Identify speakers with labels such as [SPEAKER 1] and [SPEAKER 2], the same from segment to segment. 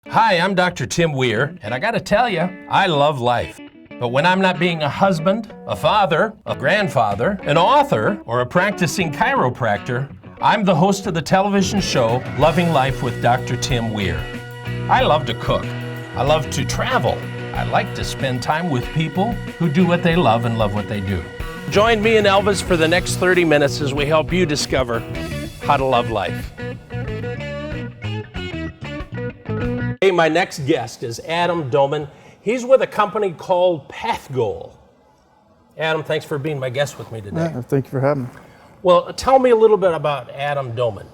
[SPEAKER 1] Hi, I'm Dr. Tim Weir, and I gotta tell you, I love life. But when I'm not being a husband, a father, a grandfather, an author, or a practicing chiropractor, I'm the host of the television show Loving Life with Dr. Tim Weir. I love to cook. I love to travel. I like to spend time with people who do what they love and love what they do. Join me and Elvis for the next 30 minutes as we help you discover how to love life. Hey, my next guest is Adam Doman. He's with a company called Pathgoal. Adam, thanks for being my guest with me today.
[SPEAKER 2] Yeah, thank you for having me.
[SPEAKER 1] Well, tell me a little bit about Adam Doman.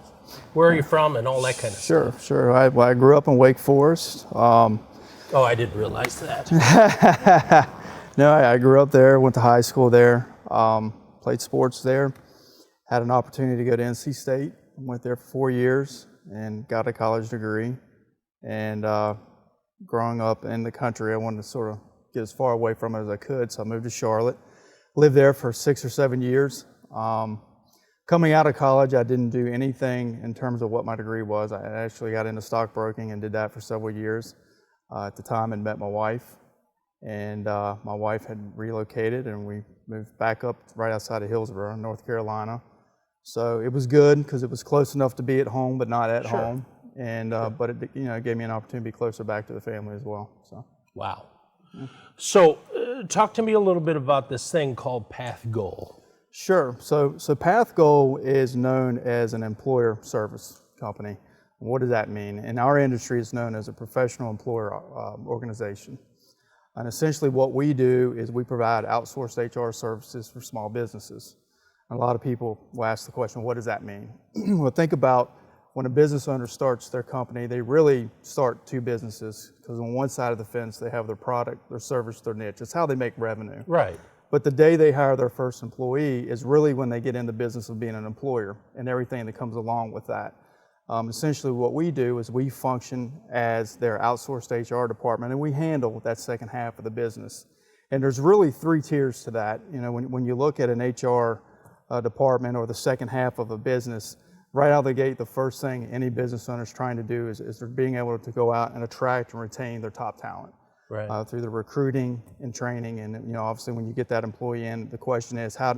[SPEAKER 1] Where are you from and all that kind of stuff?
[SPEAKER 2] Sure. I grew up in Wake Forest.
[SPEAKER 1] Oh, I didn't realize that.
[SPEAKER 2] No, I grew up there, went to high school there, played sports there, had an opportunity to go to NC State, went there for 4 years and got a college degree. And growing up in the country, I wanted to sort of get as far away from it as I could, so I moved to Charlotte. Lived there for 6 or 7 years. Coming out of college, I didn't do anything in terms of what my degree was. I actually got into stockbroking and did that for several years. At the time, and met my wife. And my wife had relocated, and we moved back up right outside of Hillsborough, North Carolina. So it was good because it was close enough to be at home, but not at home. And but it, it gave me an opportunity to be closer back to the family as well. So.
[SPEAKER 1] Wow. So talk to me a little bit about this thing called Pathgoal.
[SPEAKER 2] Sure. So Pathgoal is known as an employer service company. What does that mean? In our industry, it's known as a professional employer organization. And essentially what we do is we provide outsourced HR services for small businesses. And a lot of people will ask the question, what does that mean? Well, think about when a business owner starts their company, they really start two businesses, because on one side of the fence, they have their product, their service, their niche. It's how they make revenue.
[SPEAKER 1] Right.
[SPEAKER 2] But the day they hire their first employee is really when they get in the business of being an employer and everything that comes along with that. Essentially what we do is we function as their outsourced HR department, and we handle that second half of the business. And there's really three tiers to that. When you look at an HR department or the second half of a business, right out of the gate, the first thing any business owner is trying to do is they're being able to go out and attract and retain their top talent. Right. Through the recruiting and training. And obviously when you get that employee in, the question is how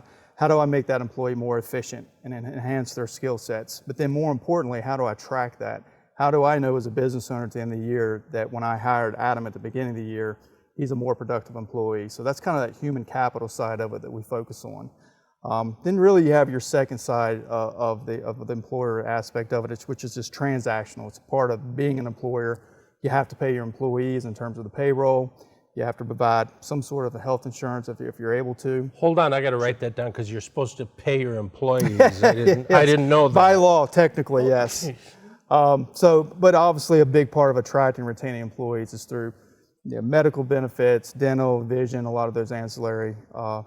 [SPEAKER 2] do I make that employee more efficient and enhance their skill sets? But then more importantly, how do I track that? How do I know as a business owner at the end of the year that when I hired Adam at the beginning of the year, he's a more productive employee? So that's kind of that human capital side of it that we focus on. Then really you have your second side of the employer aspect of it, which is just transactional. It's part of being an employer. You have to pay your employees in terms of the payroll. You have to provide some sort of a health insurance if you're able to.
[SPEAKER 1] Hold on, I got to write that down because you're supposed to pay your employees. I didn't know that.
[SPEAKER 2] By law, technically, yes. But obviously a big part of attracting and retaining employees is through medical benefits, dental, vision, a lot of those ancillary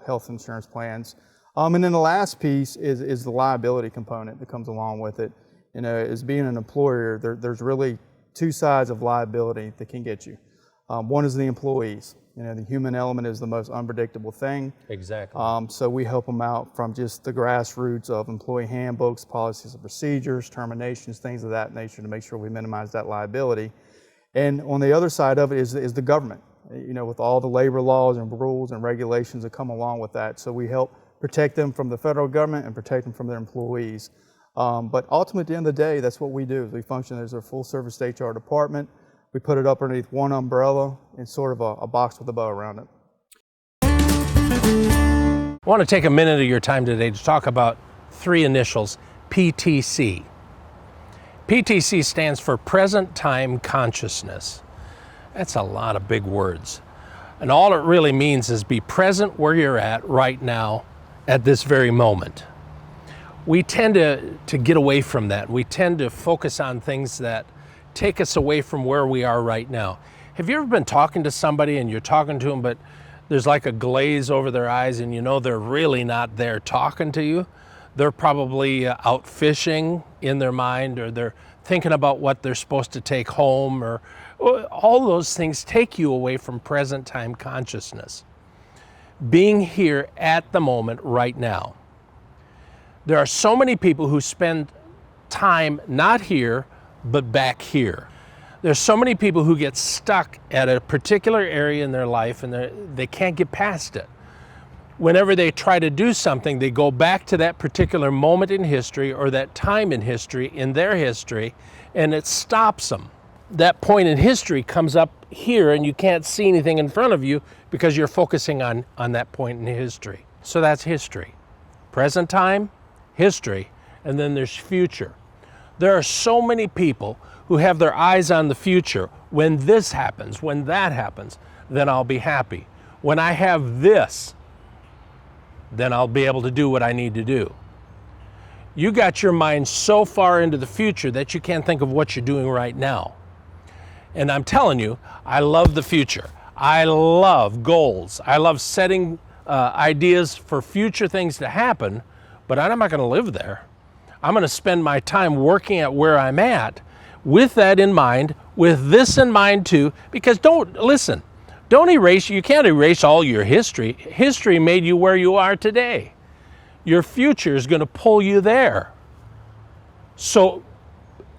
[SPEAKER 2] health insurance plans. And then the last piece is the liability component that comes along with it. As being an employer, there's really two sides of liability that can get you. One is the employees. The human element is the most unpredictable thing.
[SPEAKER 1] Exactly.
[SPEAKER 2] So we help them out from just the grassroots of employee handbooks, policies and procedures, terminations, things of that nature to make sure we minimize that liability. And on the other side of it is the government, with all the labor laws and rules and regulations that come along with that. So we help protect them from the federal government and protect them from their employees. But ultimately, at the end of the day, that's what we do. Is we function as a full-service HR department. We put it up underneath one umbrella and sort of a box with a bow around it.
[SPEAKER 1] I want to take a minute of your time today to talk about three initials, PTC. PTC stands for Present Time Consciousness. That's a lot of big words. And all it really means is be present where you're at right now at this very moment. We tend to get away from that. We tend to focus on things that take us away from where we are right now. Have you ever been talking to somebody and you're talking to them, but there's like a glaze over their eyes and they're really not there talking to you? They're probably out fishing in their mind, or they're thinking about what they're supposed to take home, or all those things take you away from present time consciousness. Being here at the moment right now. There are so many people who spend time not here, but back here. There's so many people who get stuck at a particular area in their life and they can't get past it. Whenever they try to do something, they go back to that particular moment in history or that time in history, in their history, and it stops them. That point in history comes up here and you can't see anything in front of you because you're focusing on that point in history. So that's history. Present time, history, and then there's future. There are so many people who have their eyes on the future. When this happens, when that happens, then I'll be happy. When I have this, then I'll be able to do what I need to do. You got your mind so far into the future that you can't think of what you're doing right now. And I'm telling you, I love the future. I love goals. I love setting ideas for future things to happen, but I'm not going to live there. I'm going to spend my time working at where I'm at with that in mind, with this in mind too, because you can't erase all your history. History made you where you are today. Your future is going to pull you there. So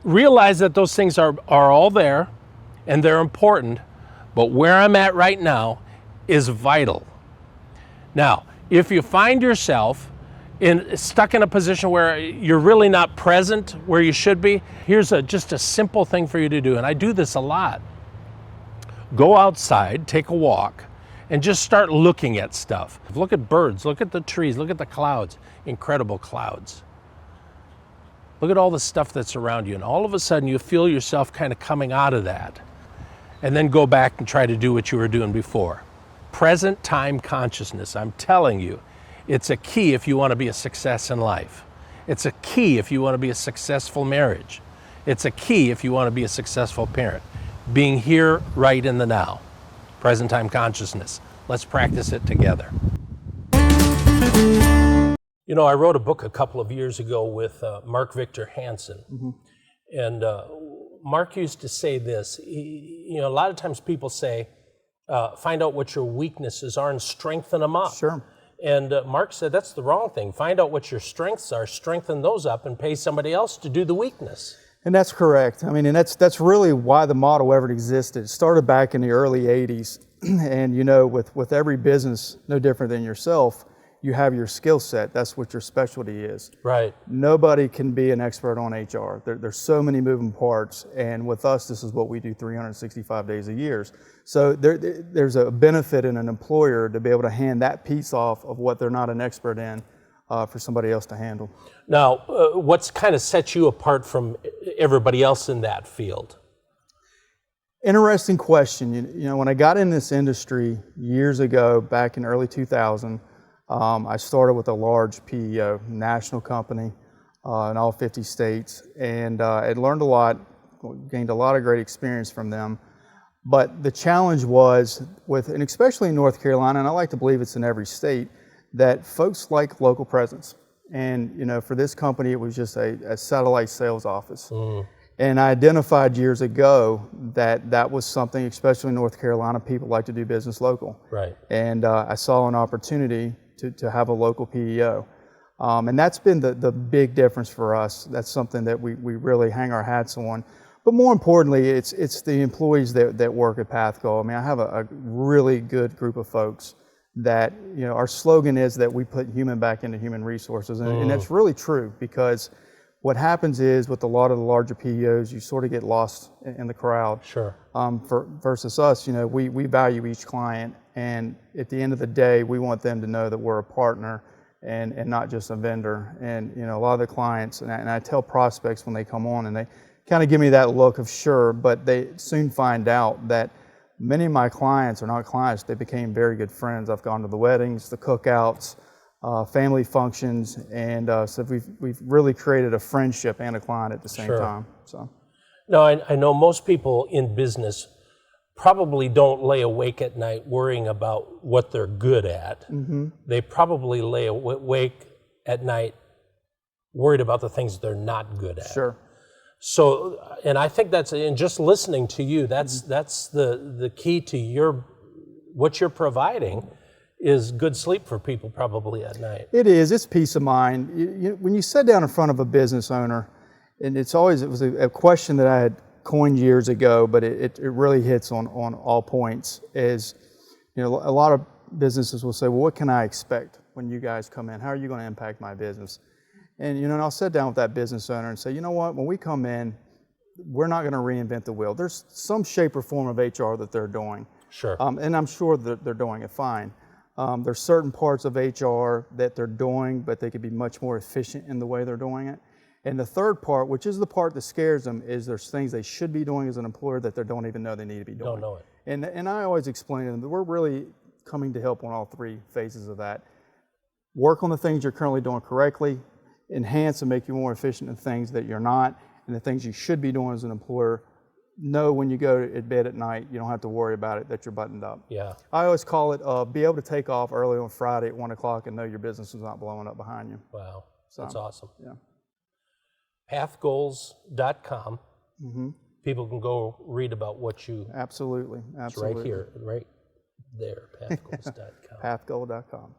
[SPEAKER 1] realize that those things are all there and they're important, but where I'm at right now is vital. Now, if you find yourself stuck in a position where you're really not present where you should be, here's just a simple thing for you to do, and I do this a lot. Go outside, take a walk, and just start looking at stuff. Look at birds, look at the trees, look at the clouds, incredible clouds. Look at all the stuff that's around you, and all of a sudden you feel yourself kind of coming out of that, and then go back and try to do what you were doing before. Present time consciousness, I'm telling you, it's a key if you want to be a success in life. It's a key if you want to be a successful marriage. It's a key if you want to be a successful parent. Being here right in the now. Present time consciousness. Let's practice it together. You know, I wrote a book a couple of years ago with Mark Victor Hansen. Mm-hmm. And Mark used to say this, a lot of times people say, find out what your weaknesses are and strengthen them up.
[SPEAKER 2] Sure.
[SPEAKER 1] And Mark said that's the wrong thing. Find out what your strengths are, strengthen those up, and pay somebody else to do the weakness.
[SPEAKER 2] And that's correct. I mean, and that's really why the model ever existed. It started back in the early 80s. And with every business, no different than yourself, you have your skill set. That's what your specialty is.
[SPEAKER 1] Right.
[SPEAKER 2] Nobody can be an expert on HR. There's so many moving parts. And with us, this is what we do 365 days a year. So there's a benefit in an employer to be able to hand that piece off of what they're not an expert in for somebody else to handle.
[SPEAKER 1] Now, what's kind of set you apart from everybody else in that field?
[SPEAKER 2] Interesting question. When I got in this industry years ago, back in early 2000, I started with a large PEO, national company in all 50 states, and I learned a lot, gained a lot of great experience from them. But the challenge was and especially in North Carolina, and I like to believe it's in every state, that folks like local presence. And for this company, it was just a satellite sales office. Mm. And I identified years ago that was something, especially in North Carolina, people like to do business local. Right. And I saw an opportunity to have a local PEO. And that's been the big difference for us. That's something that we really hang our hats on. But more importantly, it's the employees that work at Pathgoal. I mean, I have a really good group of folks that, our slogan is that we put human back into human resources. And that's really true, because what happens is with a lot of the larger PEOs, you sort of get lost in the crowd. Sure. Versus us, we value each client. And at the end of the day, we want them to know that we're a partner and not just a vendor. And, a lot of the clients, and I tell prospects when they come on, and they kind of give me that look of sure, but they soon find out that many of my clients are not clients. They became very good friends. I've gone to the weddings, the cookouts, family functions, and so we've really created a friendship and a client at the same time. So,
[SPEAKER 1] now I know most people in business probably don't lay awake at night worrying about what they're good at. Mm-hmm. They probably lay awake at night worried about the things they're not good at. Sure. So, and I think that's, and just listening to you, that's the key to what you're providing is good sleep for people probably at night.
[SPEAKER 2] It is. It's peace of mind. When you sit down in front of a business owner, and it was a question that I had coined years ago, but it really hits on all points. Is, a lot of businesses will say, well, what can I expect when you guys come in? How are you going to impact my business? And I'll sit down with that business owner and say, you know what, when we come in, we're not going to reinvent the wheel. There's some shape or form of HR that they're doing.
[SPEAKER 1] Sure.
[SPEAKER 2] And I'm sure that they're doing it fine. There's certain parts of HR that they're doing, but they could be much more efficient in the way they're doing it. And the third part, which is the part that scares them, is there's things they should be doing as an employer that they don't even know they need to be doing.
[SPEAKER 1] Don't know it.
[SPEAKER 2] And I always explain to them that we're really coming to help on all three phases of that. Work on the things you're currently doing correctly, enhance and make you more efficient in things that you're not, and the things you should be doing as an employer. Know when you go to bed at night, you don't have to worry about it, that you're buttoned up.
[SPEAKER 1] Yeah.
[SPEAKER 2] I always call it be able to take off early on Friday at 1 o'clock and know your business is not blowing up behind you.
[SPEAKER 1] Wow. That's awesome.
[SPEAKER 2] Yeah.
[SPEAKER 1] Pathgoals.com. People can go read about what you...
[SPEAKER 2] Absolutely.
[SPEAKER 1] It's right here, right there, pathgoals.com.
[SPEAKER 2] Pathgoal.com.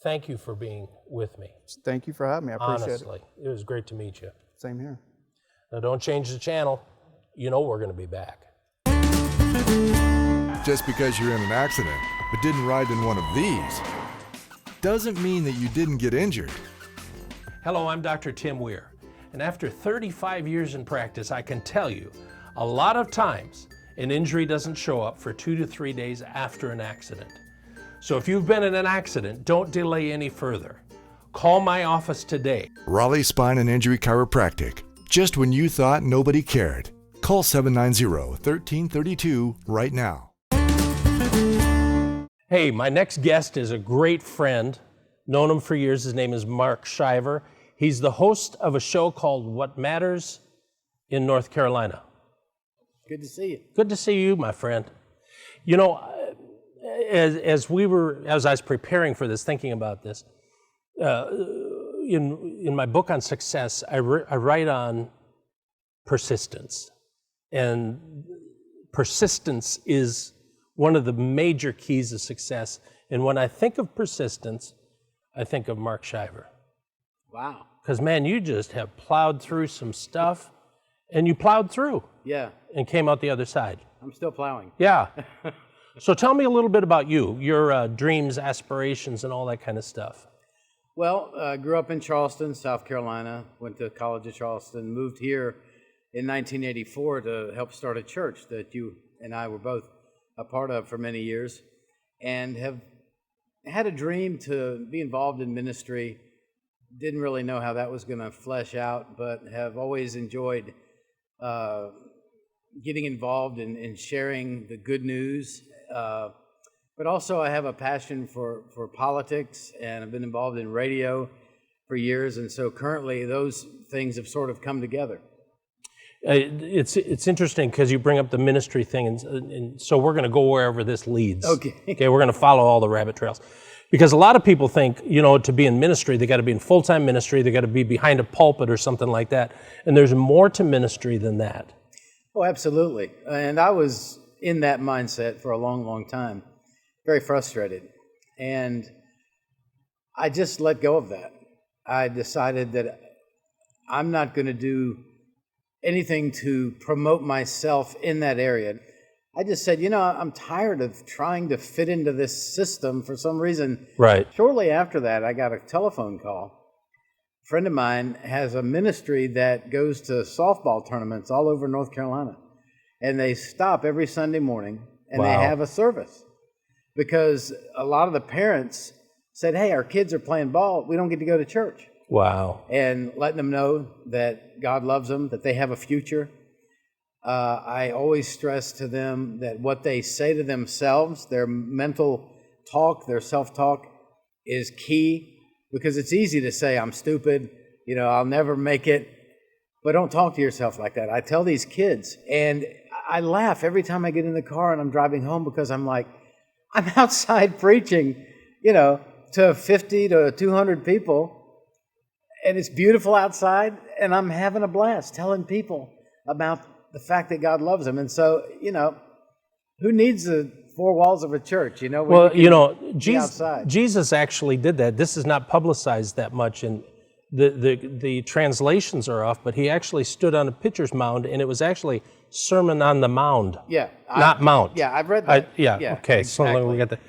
[SPEAKER 1] Thank you for being with me.
[SPEAKER 2] Thank you for having me. I appreciate
[SPEAKER 1] Honestly, it was great to meet you.
[SPEAKER 2] Same here.
[SPEAKER 1] Now, don't change the channel. You know we're going to be back.
[SPEAKER 3] Just because you're in an accident but didn't ride in one of these doesn't mean that you didn't get injured.
[SPEAKER 1] Hello, I'm Dr. Tim Weir, and after 35 years in practice, I can tell you a lot of times an injury doesn't show up for 2 to 3 days after an accident. So if you've been in an accident, don't delay any further. Call my office today.
[SPEAKER 3] Raleigh Spine and Injury Chiropractic. Just when you thought nobody cared. Call 790-1332 right now.
[SPEAKER 1] Hey, my next guest is a great friend. Known him for years. His name is Mark Shiver. He's the host of a show called What Matters in North Carolina.
[SPEAKER 4] Good to see you.
[SPEAKER 1] Good to see you, my friend. You know, as I was preparing for this, thinking about this, in my book on success, I write on persistence. And persistence is one of the major keys of success. And when I think of persistence, I think of Mark Shiver.
[SPEAKER 4] Wow.
[SPEAKER 1] Because, man, you just have plowed through some stuff, and you plowed through.
[SPEAKER 4] Yeah.
[SPEAKER 1] And came out the other side.
[SPEAKER 4] I'm still plowing.
[SPEAKER 1] Yeah. So tell me a little bit about you, your dreams, aspirations, and all that kind of stuff.
[SPEAKER 4] Well, grew up in Charleston, South Carolina, went to college at Charleston, moved here in 1984 to help start a church that you and I were both a part of for many years, and have had a dream to be involved in ministry. Didn't really know how that was going to flesh out, but have always enjoyed getting involved in sharing the good news. But also I have a passion for politics, and I've been involved in radio for years, and so currently those things have sort of come together.
[SPEAKER 1] It's interesting because you bring up the ministry thing, and so we're going to go wherever this leads.
[SPEAKER 4] Okay.
[SPEAKER 1] Okay, we're going to follow all the rabbit trails. Because a lot of people think, to be in ministry, they got to be in full-time ministry, they got to be behind a pulpit or something like that. And there's more to ministry than that.
[SPEAKER 4] Oh, absolutely. And I was in that mindset for a long, long time, very frustrated. And I just let go of that. I decided that I'm not going to do anything to promote myself in that area. I just said, I'm tired of trying to fit into this system for some reason.
[SPEAKER 1] Right.
[SPEAKER 4] Shortly after that, I got a telephone call. A friend of mine has a ministry that goes to softball tournaments all over North Carolina. And they stop every Sunday morning and
[SPEAKER 1] Wow.
[SPEAKER 4] they have a service. Because a lot of the parents said, hey, our kids are playing ball, we don't get to go to church.
[SPEAKER 1] Wow.
[SPEAKER 4] And letting them know that God loves them, that they have a future. I always stress to them that what they say to themselves, their mental talk, their self-talk is key, because it's easy to say, I'm stupid, I'll never make it, but don't talk to yourself like that. I tell these kids, and I laugh every time I get in the car and I'm driving home, because I'm like, I'm outside preaching, to 50 to 200 people, and it's beautiful outside, and I'm having a blast telling people about the fact that God loves them. And so, who needs the four walls of a church,
[SPEAKER 1] Well,
[SPEAKER 4] outside?
[SPEAKER 1] Jesus actually did that. This is not publicized that much, the translations are off, but he actually stood on a pitcher's mound, and it was actually Sermon on the Mound.
[SPEAKER 4] Yeah.
[SPEAKER 1] Not Mount.
[SPEAKER 4] Yeah, I've read that.
[SPEAKER 1] Yeah, okay.
[SPEAKER 4] Exactly.
[SPEAKER 1] So we got that.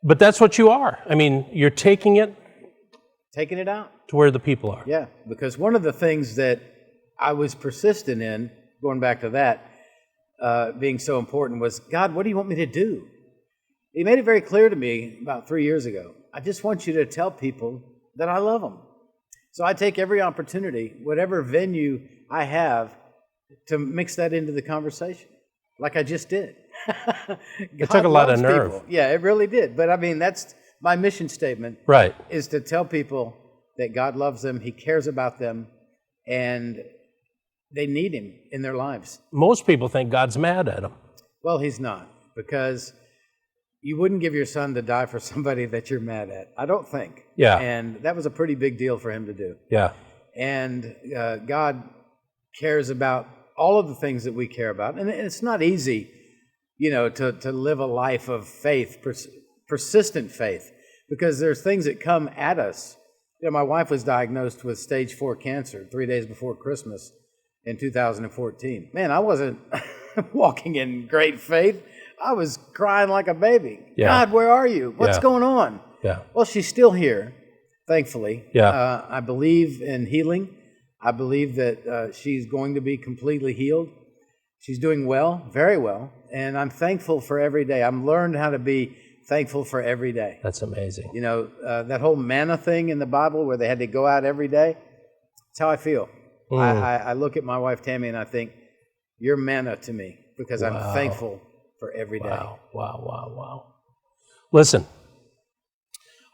[SPEAKER 1] But that's what you are. I mean, you're taking it
[SPEAKER 4] Taking it out.
[SPEAKER 1] to where the people are.
[SPEAKER 4] Yeah, because one of the things that I was persistent in, going back to that, being so important, was, God, what do you want me to do? He made it very clear to me about 3 years ago. I just want you to tell people that I love them. So I take every opportunity, whatever venue I have, to mix that into the conversation, like I just did.
[SPEAKER 1] It took a lot of nerve.
[SPEAKER 4] People. Yeah, it really did. But I mean, that's my mission statement.
[SPEAKER 1] Right.
[SPEAKER 4] Is to tell people that God loves them, He cares about them, and they need Him in their lives.
[SPEAKER 1] Most people think God's mad at them.
[SPEAKER 4] Well, He's not, because you wouldn't give your son to die for somebody that you're mad at, I don't think.
[SPEAKER 1] Yeah.
[SPEAKER 4] And that was a pretty big deal for Him to do.
[SPEAKER 1] Yeah.
[SPEAKER 4] And God cares about all of the things that we care about. And it's not easy, to live a life of faith, persistent faith, because there's things that come at us. My wife was diagnosed with stage 4 cancer 3 days before Christmas in 2014. Man, I wasn't walking in great faith. I was crying like a baby.
[SPEAKER 1] Yeah.
[SPEAKER 4] God, where are you? What's
[SPEAKER 1] Yeah.
[SPEAKER 4] going on?
[SPEAKER 1] Yeah.
[SPEAKER 4] Well, she's still here, thankfully.
[SPEAKER 1] Yeah.
[SPEAKER 4] I believe in healing. I believe that she's going to be completely healed. She's doing well, very well, and I'm thankful for every day. I've learned how to be thankful for every day.
[SPEAKER 1] That's amazing.
[SPEAKER 4] That whole manna thing in the Bible where they had to go out every day, that's how I feel. I look at my wife, Tammy, and I think, you're manna to me, because I'm thankful for every day.
[SPEAKER 1] Wow. Listen,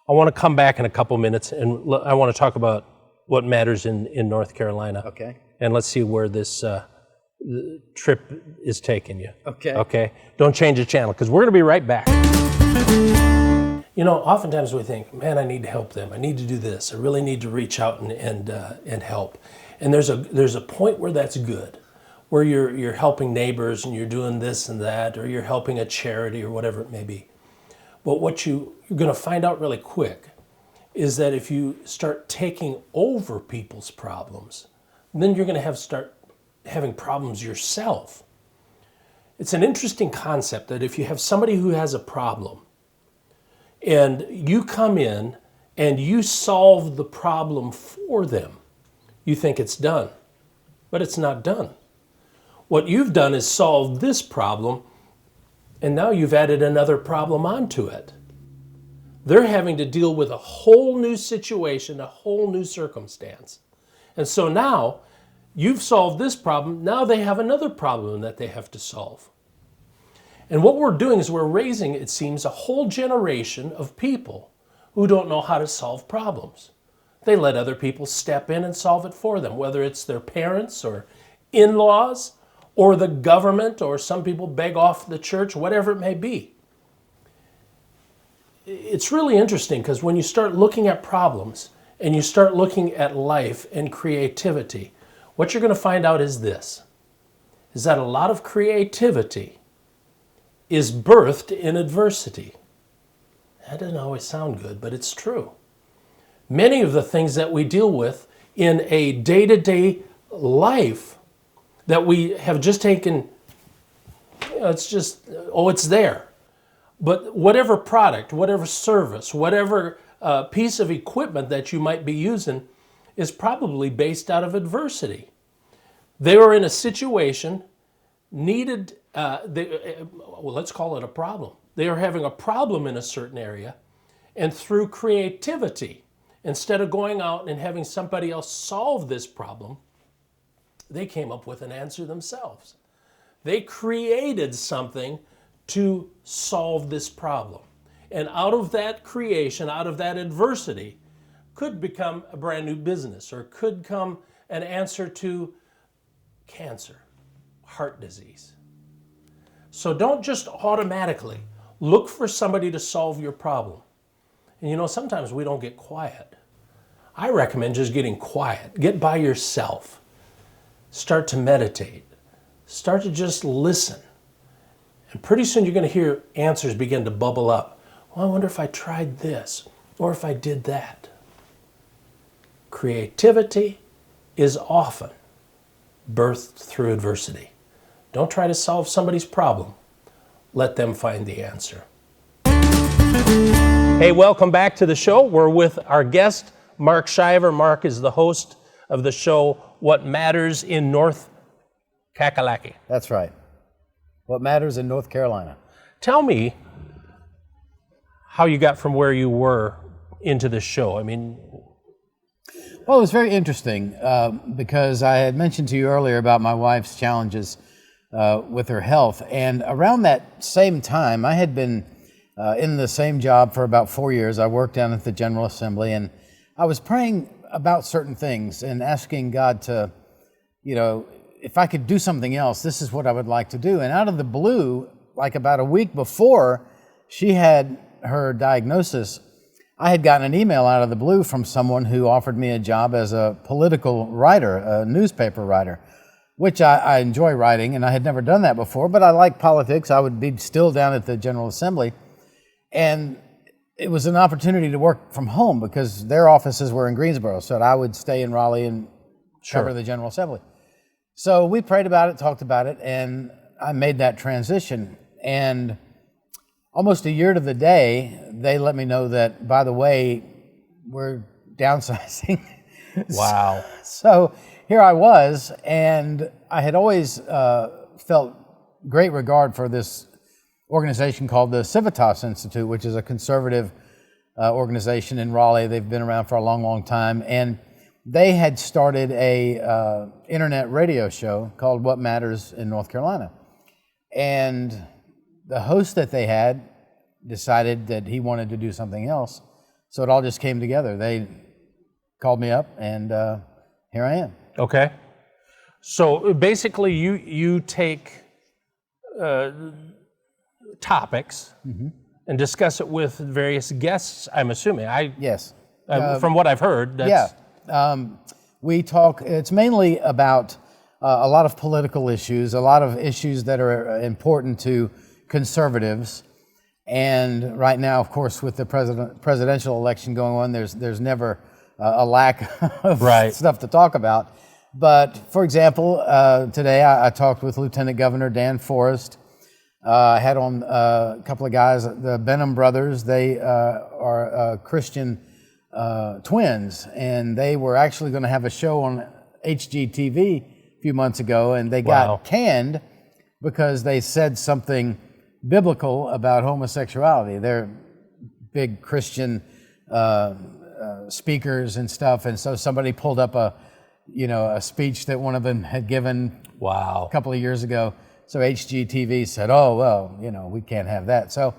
[SPEAKER 1] I want to come back in a couple minutes, and I want to talk about what matters in North Carolina.
[SPEAKER 4] Okay.
[SPEAKER 1] And let's see where this trip is taking you.
[SPEAKER 4] Okay.
[SPEAKER 1] Okay? Don't change the channel, because we're going to be right back. Oftentimes we think, man, I need to help them. I need to do this. I really need to reach out and help. And there's a point where that's good, where you're helping neighbors and you're doing this and that, or you're helping a charity or whatever it may be. But what you're going to find out really quick is that if you start taking over people's problems, then you're going to start having problems yourself. It's an interesting concept that if you have somebody who has a problem and you come in and you solve the problem for them, you think it's done, but it's not done. What you've done is solve this problem, and now you've added another problem onto it. They're having to deal with a whole new situation, a whole new circumstance. And so now you've solved this problem, now they have another problem that they have to solve. And what we're doing is we're raising, it seems, a whole generation of people who don't know how to solve problems. They let other people step in and solve it for them, whether it's their parents or in-laws or the government, or some people beg off the church, whatever it may be. It's really interesting, because when you start looking at problems and you start looking at life and creativity, what you're going to find out is this, is that a lot of creativity is birthed in adversity. That doesn't always sound good, but it's true. Many of the things that we deal with in a day-to-day life that we have just taken, it's there. But whatever product, whatever service, whatever piece of equipment that you might be using is probably based out of adversity. They were in a situation, needed, let's call it a problem. They are having a problem in a certain area, and through creativity, instead of going out and having somebody else solve this problem, they came up with an answer themselves. They created something to solve this problem. And out of that creation, out of that adversity, could become a brand new business, or could come an answer to cancer, heart disease. So don't just automatically look for somebody to solve your problem. And sometimes we don't get quiet. I recommend just getting quiet. Get by yourself. Start to meditate. Start to just listen. And pretty soon you're going to hear answers begin to bubble up. Well, I wonder if I tried this, or if I did that. Creativity is often birthed through adversity. Don't try to solve somebody's problem. Let them find the answer. Hey, welcome back to the show. We're with our guest, Mark Shiver. Mark is the host of the show, What Matters in North Kakalaki.
[SPEAKER 4] That's right. What Matters in North Carolina.
[SPEAKER 1] Tell me how you got from where you were into the show. I mean,
[SPEAKER 4] Well, it was very interesting because I had mentioned to you earlier about my wife's challenges with her health. And around that same time, I had been in the same job for about 4 years. I worked down at the General Assembly, and I was praying about certain things and asking God to, if I could do something else, this is what I would like to do. And out of the blue, like about a week before she had her diagnosis, I had gotten an email out of the blue from someone who offered me a job as a political writer, a newspaper writer, which I enjoy writing, and I had never done that before, but I like politics. I would be still down at the General Assembly. And it was an opportunity to work from home because their offices were in Greensboro, so I would stay in Raleigh and cover the General Assembly. So we prayed about it, talked about it, and I made that transition. And almost a year to the day, they let me know that, by the way, we're downsizing.
[SPEAKER 1] wow.
[SPEAKER 4] So here I was, and I had always felt great regard for this organization called the Civitas Institute, which is a conservative organization in Raleigh. They've been around for a long, long time. And they had started a internet radio show called What Matters in North Carolina. And the host that they had decided that he wanted to do something else. So it all just came together. They called me up, and here I am.
[SPEAKER 1] Okay. So basically you take topics and discuss it with various guests, I'm assuming.
[SPEAKER 4] Yes.
[SPEAKER 1] From what I've heard, that's...
[SPEAKER 4] We talk, it's mainly about a lot of political issues, a lot of issues that are important to conservatives. And right now, of course, with the presidential election going on, there's never a lack of stuff to talk about. But for example, today I talked with Lieutenant Governor Dan Forrest. I had on a couple of guys, the Benham brothers. They are Christian twins, and they were actually going to have a show on HGTV a few months ago, and they got canned because they said something biblical about homosexuality. They're big Christian speakers and stuff, and so somebody pulled up a speech that one of them had given a couple of years ago. So HGTV said, "Oh well, we can't have that." So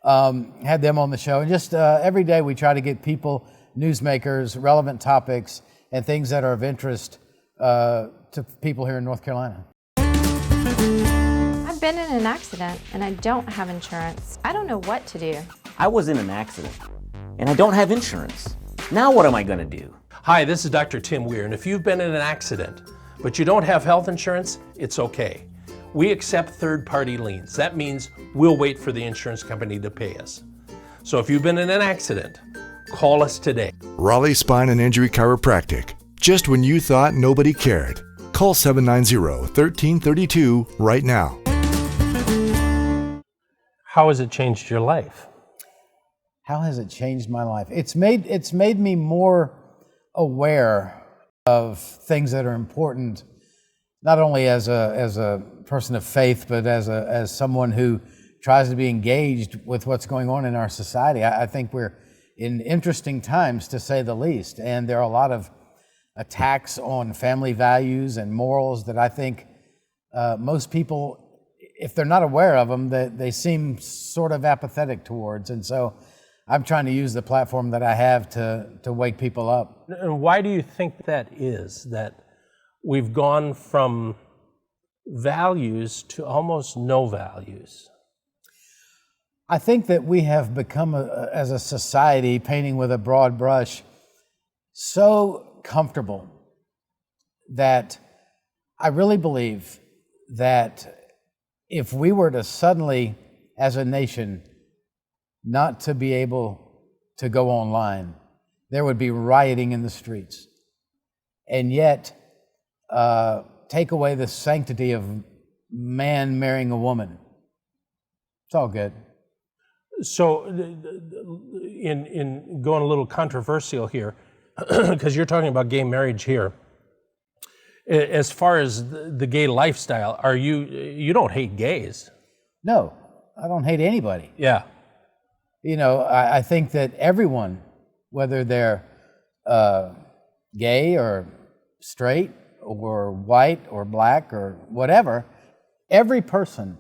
[SPEAKER 4] had them on the show, and just every day we try to get people, newsmakers, relevant topics, and things that are of interest to people here in North Carolina.
[SPEAKER 5] I've been in an accident and I don't have insurance. I don't know what to do.
[SPEAKER 6] I was in an accident and I don't have insurance. Now what am I going to do?
[SPEAKER 1] Hi, this is Dr. Tim Weir, and if you've been in an accident but you don't have health insurance, it's okay. We accept third-party liens. That means we'll wait for the insurance company to pay us. So if you've been in an accident, call us today.
[SPEAKER 3] Raleigh Spine and Injury Chiropractic. Just when you thought nobody cared. Call 790-1332 right now.
[SPEAKER 1] How has it changed your life?
[SPEAKER 4] How has it changed my life? It's made me more aware of things that are important, not only as a person of faith, but as someone who tries to be engaged with what's going on in our society. I think we're in interesting times, to say the least, and there are a lot of attacks on family values and morals that I think most people, if they're not aware of them, they seem sort of apathetic towards. And so I'm trying to use the platform that I have to wake people up.
[SPEAKER 1] And why do you think that is, that we've gone from values to almost no values?
[SPEAKER 4] I think that we have become, as a society, painting with a broad brush, so comfortable that I really believe that if we were to suddenly, as a nation, not to be able to go online, there would be rioting in the streets. and yet take away the sanctity of man marrying a woman. It's all good.
[SPEAKER 1] So, in going a little controversial here, because you're talking about gay marriage here, as far as the gay lifestyle, you don't hate gays?
[SPEAKER 4] No, I don't hate anybody.
[SPEAKER 1] Yeah.
[SPEAKER 4] You know, I think that everyone, whether they're gay or straight or white or black or whatever, every person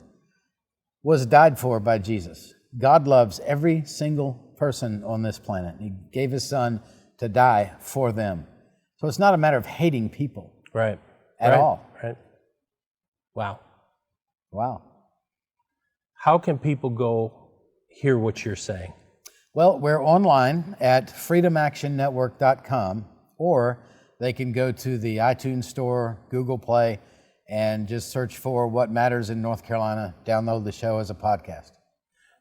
[SPEAKER 4] was died for by Jesus. God loves every single person on this planet. He gave his son to die for them. So it's not a matter of hating people.
[SPEAKER 1] Right.
[SPEAKER 4] At all.
[SPEAKER 1] Right. Wow.
[SPEAKER 4] Wow.
[SPEAKER 1] How can people go hear what you're saying?
[SPEAKER 4] Well, we're online at freedomactionnetwork.com, or they can go to the iTunes Store, Google Play, and just search for What Matters in North Carolina. Download the show as a podcast.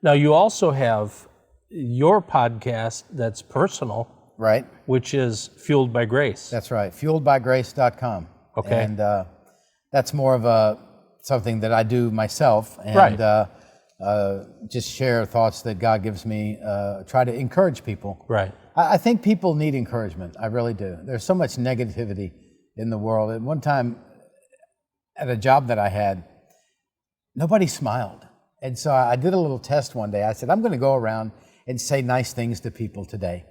[SPEAKER 1] Now, you also have your podcast that's personal,
[SPEAKER 4] Right.
[SPEAKER 1] which is Fueled by Grace.
[SPEAKER 4] That's right. Fueledbygrace.com.
[SPEAKER 1] Okay.
[SPEAKER 4] And that's more of something that I do myself, and
[SPEAKER 1] Right.
[SPEAKER 4] just share thoughts that God gives me, try to encourage people.
[SPEAKER 1] Right.
[SPEAKER 4] I think people need encouragement. I really do. There's so much negativity in the world. At one time, at a job that I had, nobody smiled. And so I did a little test one day. I said, I'm going to go around and say nice things to people today.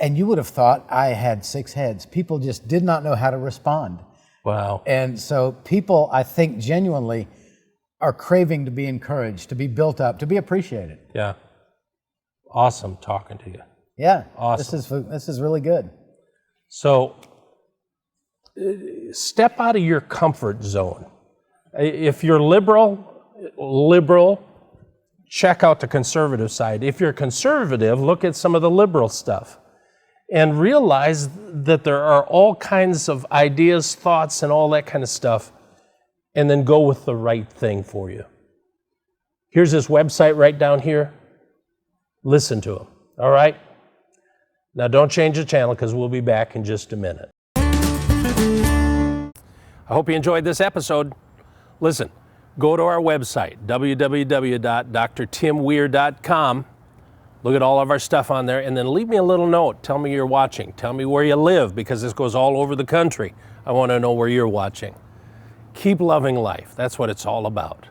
[SPEAKER 4] And you would have thought I had 6 heads. People just did not know how to respond.
[SPEAKER 1] Wow.
[SPEAKER 4] And so people, I think, genuinely are craving to be encouraged, to be built up, to be appreciated.
[SPEAKER 1] Yeah. Awesome talking to you.
[SPEAKER 4] Yeah.
[SPEAKER 1] Awesome.
[SPEAKER 4] This is really good.
[SPEAKER 1] So, step out of your comfort zone. If you're liberal, check out the conservative side. If you're conservative, look at some of the liberal stuff and realize that there are all kinds of ideas, thoughts, and all that kind of stuff, and then go with the right thing for you. Here's his website right down here. Listen to him, all right? Now don't change the channel because we'll be back in just a minute. I hope you enjoyed this episode. Listen, go to our website, www.drtimweir.com. Look at all of our stuff on there, and then leave me a little note. Tell me you're watching. Tell me where you live, because this goes all over the country. I want to know where you're watching. Keep loving life. That's what it's all about.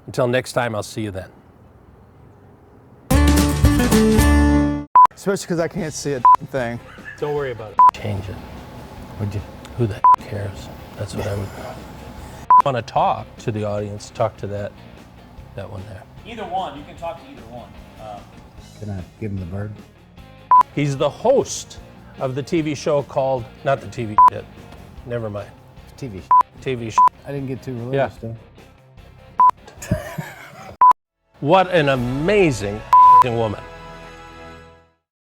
[SPEAKER 1] Until next time, I'll see you then.
[SPEAKER 2] Especially because I can't see a thing.
[SPEAKER 1] Don't worry about it. Change it. Who the cares? That's what I would want to talk to the audience. Talk to that one there.
[SPEAKER 6] Either one. You can talk to either one.
[SPEAKER 4] Can I give him the bird?
[SPEAKER 1] He's the host of the TV show called, not the TV shit. Never mind.
[SPEAKER 4] TV.
[SPEAKER 1] TV shit.
[SPEAKER 4] I didn't get too religious, though.
[SPEAKER 1] What an amazing woman.